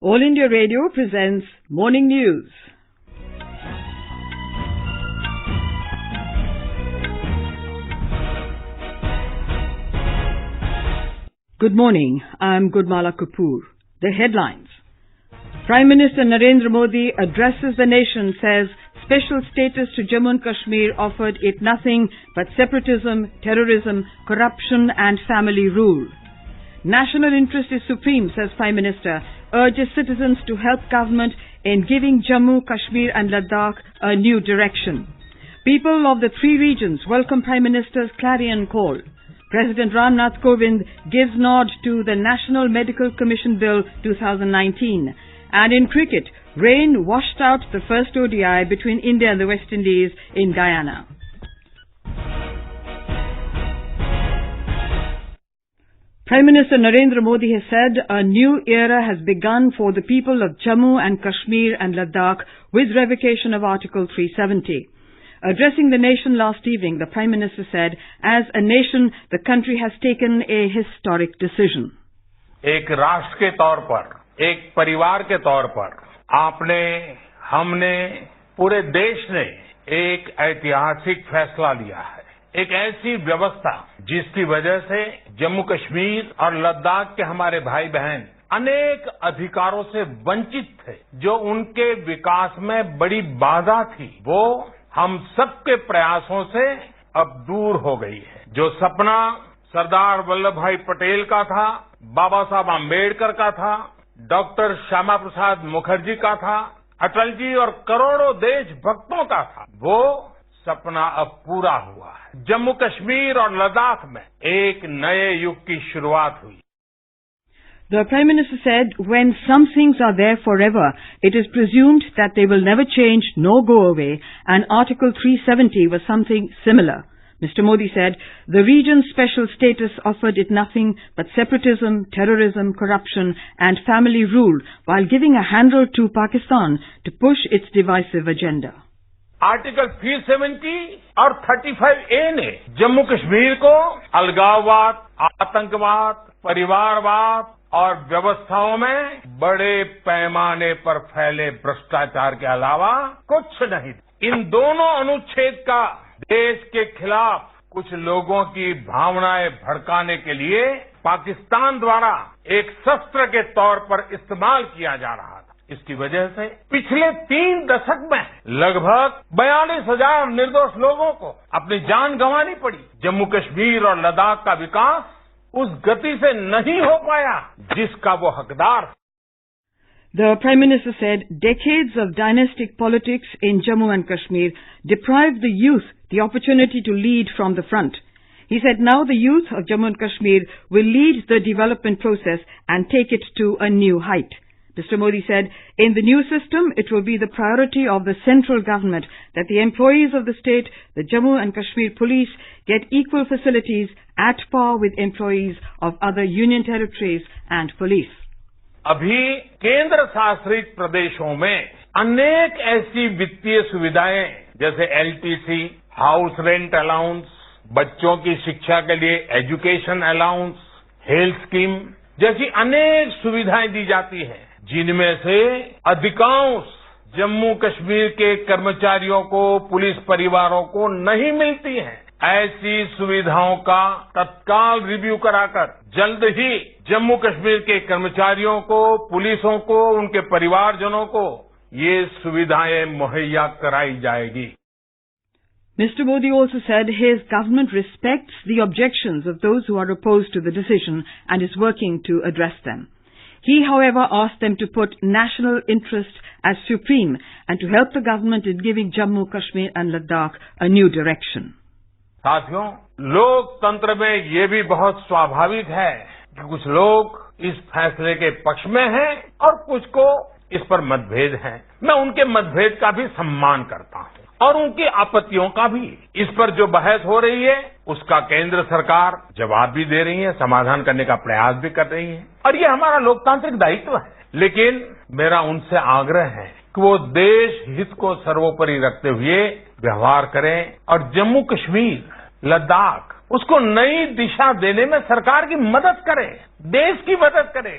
All India Radio presents Morning News. Good morning. I'm Gurmala Kapoor. The headlines. Prime Minister Narendra Modi addresses the nation, says special status to Jammu and Kashmir offered it nothing but separatism, terrorism, corruption and family rule. National interest is supreme, says Prime Minister, urges citizens to help government in giving Jammu, Kashmir and Ladakh a new direction. People of the three regions welcome Prime Minister's clarion call. President Ram Nath Kovind gives nod to the National Medical Commission Bill 2019. And in cricket, rain washed out the first ODI between India and the West Indies in Guyana. Prime Minister Narendra Modi has said a new era has begun for the people of Jammu and Kashmir and Ladakh with revocation of Article 370. Addressing the nation last evening, the Prime Minister said, as a nation, the country has taken a historic decision. एक राष्ट्र के तौर पर, एक परिवार के तौर पर, आपने, हमने, पूरे देश ने एक ऐतिहासिक फैसला लिया है। एक ऐसी व्यवस्था जिसकी वजह से जम्मू कश्मीर और लद्दाख के हमारे भाई बहन अनेक अधिकारों से वंचित थे, जो उनके विकास में बड़ी बाधा थी, वो हम सबके प्रयासों से अब दूर हो गई है। जो सपना सरदार वल्लभ भाई पटेल का था, बाबा साहब आम्बेडकर का था, डॉक्टर श्यामा प्रसाद मुखर्जी का था, अटल जी और करोड़ों देशभक्तों का था, वो सपना अब पूरा हुआ है। जम्मू कश्मीर और लद्दाख में एक नए युग की शुरुआत हुई। The Prime Minister said, when some things are there forever, it is presumed that they will never change nor go away, and Article 370 was something similar. Mr. Modi said, the region's special status offered it nothing but separatism, terrorism, corruption and family rule, while giving a handle to Pakistan to push its divisive agenda. Article 370 और 35A ने जम्मू कश्मीर को अलगाववाद, आतंकवाद, परिवारवाद और व्यवस्थाओं में बड़े पैमाने पर फैले भ्रष्टाचार के अलावा कुछ नहीं। इन दोनों अनुच्छेद का देश के खिलाफ कुछ लोगों की भावनाएं भड़काने के लिए पाकिस्तान द्वारा एक शस्त्र के तौर पर इस्तेमाल किया जा रहा था। इसकी वजह से पिछले 3 दशक में लगभग 42,000 निर्दोष लोगों को अपनी जान गंवानी पड़ी। जम्मू कश्मीर और लद्दाख का विकास उस गति से नहीं हो पाया जिसका वो हकदार। The Prime Minister said decades of dynastic politics in Jammu and Kashmir deprived the youth the opportunity to lead from the front. He said now the youth of Jammu and Kashmir will lead the development process and take it to a new height. Mr. Modi said, in the new system, it will be the priority of the central government that the employees of the state, the Jammu and Kashmir police, get equal facilities at par with employees of other union territories and police. अभी केंद्र शासित प्रदेशों में अनेक ऐसी वित्तीय सुविधाएं जैसे LTC, हाउस रेंट अलाउंस, बच्चों की शिक्षा के लिए एजुकेशन अलाउंस, हेल्थ स्कीम जैसी अनेक सुविधाएं दी जाती हैं, जिनमें से अधिकांश जम्मू कश्मीर के कर्मचारियों को, पुलिस परिवारों को नहीं मिलती हैं। ऐसी सुविधाओं का तत्काल रिव्यू कराकर जल्द ही जम्मू कश्मीर के कर्मचारियों को, पुलिसों को, उनके परिवारजनों को ये सुविधाएं मुहैया कराई जाएगी। Mr. Modi also said his government respects the objections of those who are opposed to the decision and is working to address them. He, however, asked them to put national interest as supreme and to help the government in giving Jammu, Kashmir and Ladakh a new direction. साथियों, लोकतंत्र में ये भी बहुत स्वाभाविक है कि कुछ लोग इस फैसले के पक्ष में हैं और कुछ को इस पर मतभेद है। मैं उनके मतभेद का भी सम्मान करता हूं और उनकी आपत्तियों का भी। इस पर जो बहस हो रही है उसका केंद्र सरकार जवाब भी दे रही है, समाधान करने का प्रयास भी कर रही है और ये हमारा लोकतांत्रिक दायित्व है। लेकिन मेरा उनसे आग्रह है कि वो देश हित को सर्वोपरि रखते हुए व्यवहार करें और जम्मू कश्मीर, लद्दाख उसको नई दिशा देने में सरकार की मदद करें, देश की मदद करें।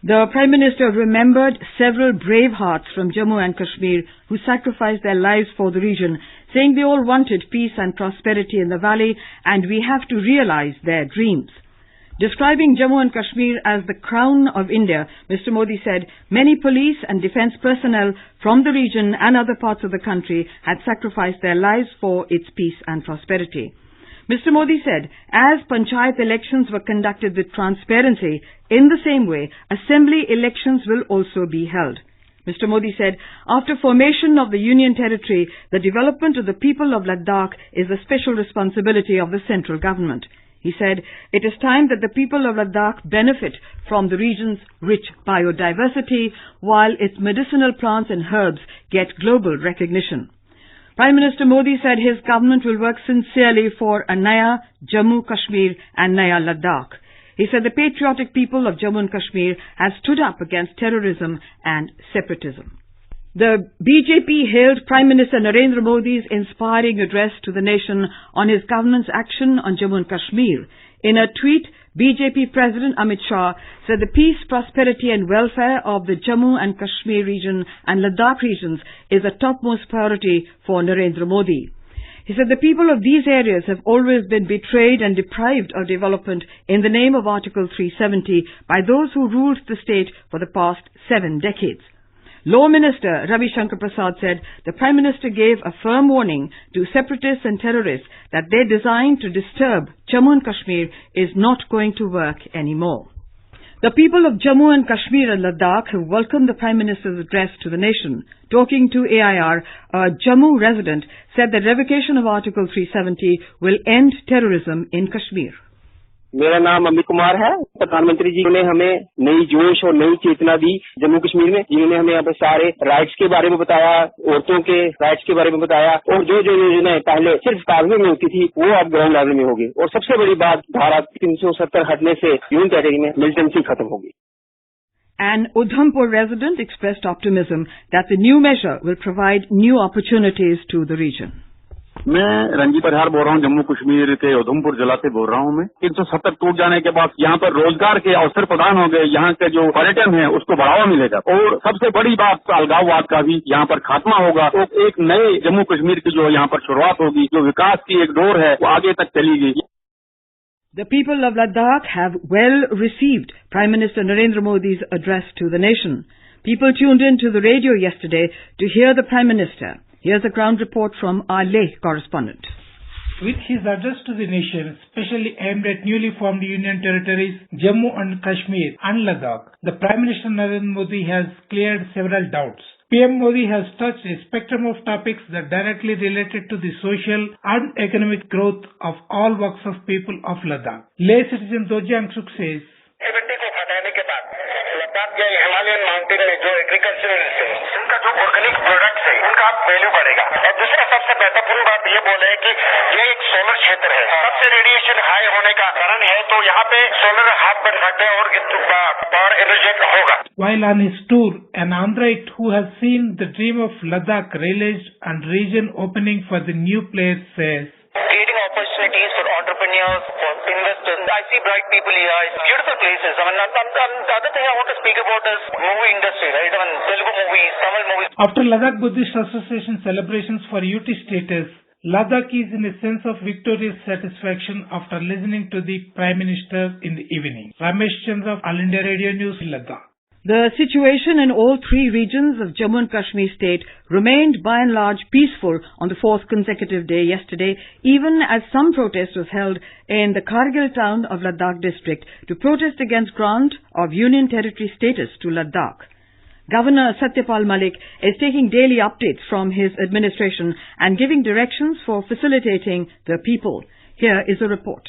The Prime Minister remembered several brave hearts from Jammu and Kashmir who sacrificed their lives for the region, saying they all wanted peace and prosperity in the valley and we have to realize their dreams. Describing Jammu and Kashmir as the crown of India, Mr. Modi said many police and defence personnel from the region and other parts of the country had sacrificed their lives for its peace and prosperity. Mr. Modi said, as Panchayat elections were conducted with transparency, in the same way, assembly elections will also be held. Mr. Modi said, after formation of the Union Territory, the development of the people of Ladakh is the special responsibility of the central government. He said, it is time that the people of Ladakh benefit from the region's rich biodiversity, while its medicinal plants and herbs get global recognition. Prime Minister Modi said his government will work sincerely for a Naya Jammu Kashmir and Naya Ladakh. He said the patriotic people of Jammu and Kashmir have stood up against terrorism and separatism. The BJP hailed Prime Minister Narendra Modi's inspiring address to the nation on his government's action on Jammu and Kashmir. In a tweet, BJP President Amit Shah said the peace, prosperity and welfare of the Jammu and Kashmir region and Ladakh regions is a topmost priority for Narendra Modi. He said the people of these areas have always been betrayed and deprived of development in the name of Article 370 by those who ruled the state for the past 7 decades. Law Minister Ravi Shankar Prasad said the Prime Minister gave a firm warning to separatists and terrorists that their design to disturb Jammu and Kashmir is not going to work anymore. The people of Jammu and Kashmir and Ladakh have welcomed the Prime Minister's address to the nation. Talking to AIR, a Jammu resident said that revocation of Article 370 will end terrorism in Kashmir. मेरा नाम अमित कुमार है। प्रधानमंत्री जी ने हमें नई जोश और नई चेतना दी जम्मू कश्मीर में, जिन्होंने हमें यहाँ पे सारे राइट्स के बारे में बताया, औरतों के राइट्स के बारे में बताया, और जो जो योजनाएं पहले सिर्फ कागजों में होती थी वो अब ग्राउंड लेवल में होगी। और सबसे बड़ी बात, धारा 370 हटने से यूनियन टेरिटरी में मिलिटेंसी खत्म होगी। An Udhampur resident expressed optimism that the new measure will provide new opportunities to the region. मैं रंजीत परिहार बोल रहा हूँ, जम्मू कश्मीर के उधमपुर जिला से बोल रहा हूँ। मैं 370 टूट जाने के बाद यहाँ पर रोजगार के अवसर प्रदान हो गए, यहाँ के जो पर्यटन है उसको बढ़ावा मिलेगा, और सबसे बड़ी बात अलगाववाद का भी यहाँ पर खात्मा होगा। तो एक नए जम्मू कश्मीर की जो यहाँ पर शुरुआत होगी, जो विकास की एक डोर है वो आगे तक चलेगी। The people of Ladakh have well received Prime Minister Narendra Modi's address to the nation. People tuned in to the radio yesterday to hear the Prime Minister. Here's a ground report from our Leh correspondent. With his address to the nation, specially aimed at newly formed Union Territories, Jammu and Kashmir and Ladakh, the Prime Minister Narendra Modi has cleared several doubts. PM Modi has touched a spectrum of topics that directly related to the social and economic growth of all walks of people of Ladakh. Leh citizen Doji Angshuk says, Himalayan mountain में जो agricultural है, उनका जो organic products है, उनका value बढ़ेगा। और दूसरा सबसे महत्वपूर्ण बात ये बोले कि ये एक सोलर क्षेत्र है, सबसे रेडिएशन हाई होने का कारण है, तो यहाँ पे सोलर हब बन सकते हैं और पावर एनर्जेटिक होगा। While on his tour, an Android who has seen the dream of Ladakh realized and region opening for the new players says, creating opportunities for entrepreneurs, for investors. I see bright people here. It's beautiful places. I mean, the other thing I want to speak about is movie industry, right? I mean, Telugu movies, Tamil movies. After Ladakh Buddhist Association celebrations for UT status, Ladakh is in a sense of victorious satisfaction after listening to the Prime Minister in the evening. Ramesh Chandra, All India Radio News, Ladakh. The situation in all 3 regions of Jammu and Kashmir state remained by and large peaceful on the 4th consecutive day yesterday, even as some protest was held in the Kargil town of Ladakh district to protest against grant of Union Territory status to Ladakh. Governor Satyapal Malik is taking daily updates from his administration and giving directions for facilitating the people. Here is a report.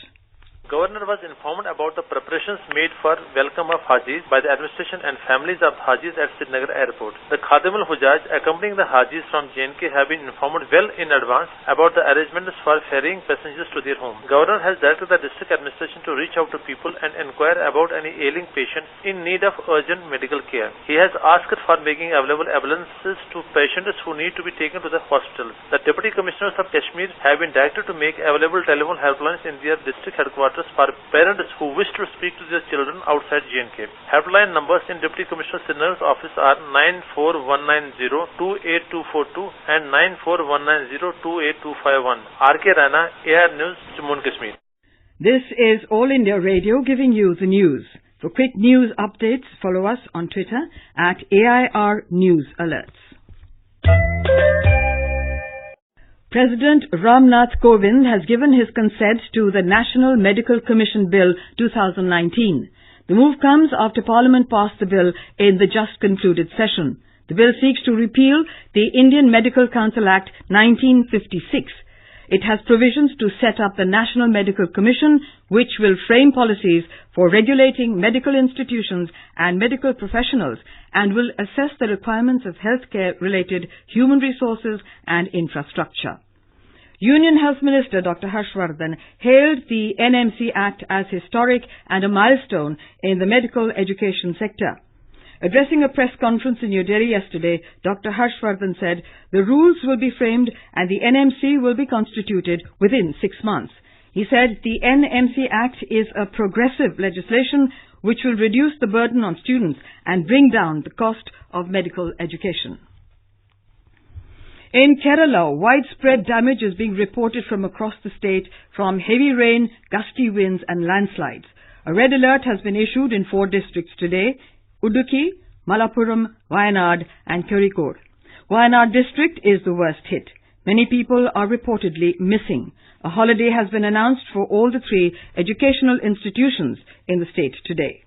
Governor was informed about the preparations made for welcome of Hajis by the administration and families of Hajis at Srinagar Airport. The Khadim al-Hujaj accompanying the Hajis from JNK have been informed well in advance about the arrangements for ferrying passengers to their home. Governor has directed the district administration to reach out to people and inquire about any ailing patients in need of urgent medical care. He has asked for making available ambulances to patients who need to be taken to the hospitals. The Deputy Commissioners of Kashmir have been directed to make available telephone helplines in their district headquarters centers for parents who wish to speak to their children outside J&K. Helpline numbers in Deputy Commissioner Srinagar's office are 9419028242 and 9419028251. R.K. Rana, AR News, Jammu and Kashmir. This is All India Radio giving you the news. For quick news updates, follow us on Twitter at AIR News Alerts. President Ram Nath Kovind has given his consent to the National Medical Commission Bill 2019. The move comes after Parliament passed the bill in the just concluded session. The bill seeks to repeal the Indian Medical Council Act 1956. It has provisions to set up the National Medical Commission, which will frame policies for regulating medical institutions and medical professionals and will assess the requirements of healthcare-related human resources and infrastructure. Union Health Minister Dr. Harshvardhan hailed the NMC Act as historic and a milestone in the medical education sector. Addressing a press conference in New Delhi yesterday, Dr. Harshvardhan said the rules will be framed and the NMC will be constituted within 6 months. He said the NMC Act is a progressive legislation which will reduce the burden on students and bring down the cost of medical education. In Kerala, widespread damage is being reported from across the state from heavy rain, gusty winds and landslides. A red alert has been issued in 4 districts today: Udukki, Malappuram, Wayanad and Kozhikode. Wayanad district is the worst hit. Many people are reportedly missing. A holiday has been announced for all the 3 educational institutions in the state today.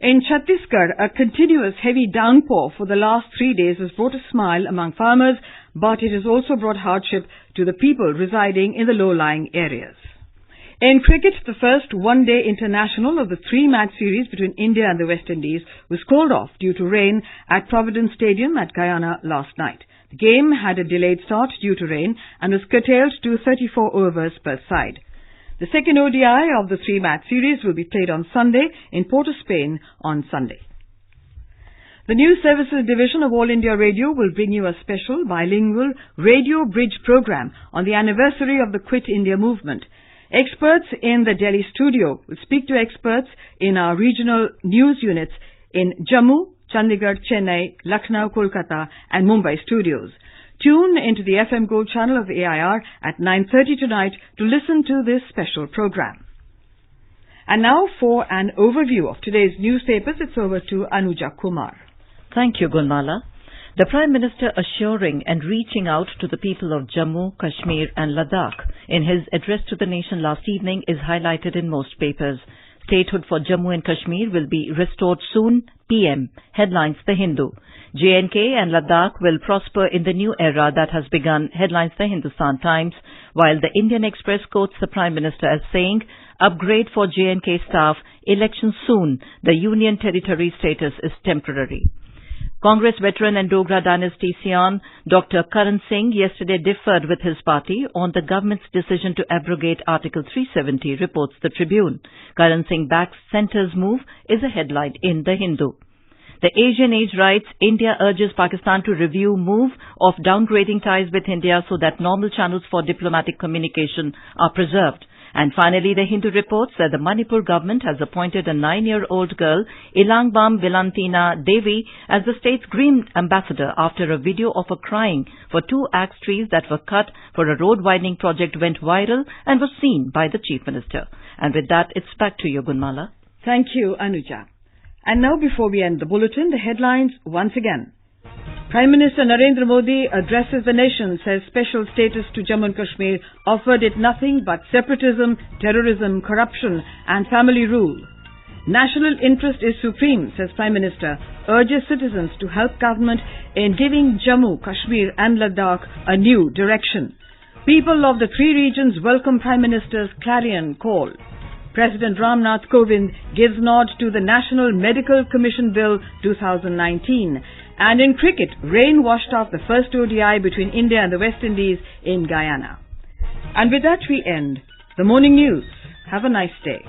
In Chhattisgarh, a continuous heavy downpour for the last 3 days has brought a smile among farmers, but it has also brought hardship to the people residing in the low-lying areas. In cricket, the first one-day international of the 3-match series between India and the West Indies was called off due to rain at Providence Stadium at Guyana last night. The game had a delayed start due to rain and was curtailed to 34 overs per side. The second ODI of the 3-match series will be played on Sunday in Port of Spain on Sunday. The News Services Division of All India Radio will bring you a special bilingual radio bridge program on the anniversary of the Quit India movement. Experts in the Delhi studio will speak to experts in our regional news units in Jammu, Chandigarh, Chennai, Lucknow, Kolkata and Mumbai studios. Tune into the FM Gold channel of AIR at 9:30 tonight to listen to this special program. And now for an overview of today's newspapers, it's over to Anuja Kumar. Thank you, Gunmala. The Prime Minister assuring and reaching out to the people of Jammu, Kashmir and Ladakh in his address to the nation last evening is highlighted in most papers. Statehood for Jammu and Kashmir will be restored soon, PM, headlines The Hindu. J&K and Ladakh will prosper in the new era that has begun, headlines The Hindustan Times, while the Indian Express quotes the Prime Minister as saying, upgrade for J&K staff, election soon, the Union Territory status is temporary. Congress veteran and Dogra dynasty scion Dr. Karan Singh yesterday differed with his party on the government's decision to abrogate Article 370, reports the Tribune. Karan Singh backs centre's move is a headline in The Hindu. The Asian Age writes, India urges Pakistan to review move of downgrading ties with India so that normal channels for diplomatic communication are preserved. And finally, The Hindu reports that the Manipur government has appointed a 9-year-old girl, Ilangbam Vilantina Devi, as the state's green ambassador after a video of her crying for 2 axe trees that were cut for a road widening project went viral and was seen by the Chief Minister. And with that, it's back to you, Gunmala. Thank you, Anuja. And now, before we end the bulletin, the headlines once again. Prime Minister Narendra Modi addresses the nation, says special status to Jammu and Kashmir offered it nothing but separatism, terrorism, corruption and family rule. National interest is supreme, says Prime Minister, urges citizens to help government in giving Jammu, Kashmir and Ladakh a new direction. People of the 3 regions welcome Prime Minister's clarion call. President Ram Nath Kovind gives nod to the National Medical Commission Bill 2019. And in cricket, rain washed out the first ODI between India and the West Indies in Guyana. And with that we end the morning news. Have a nice day.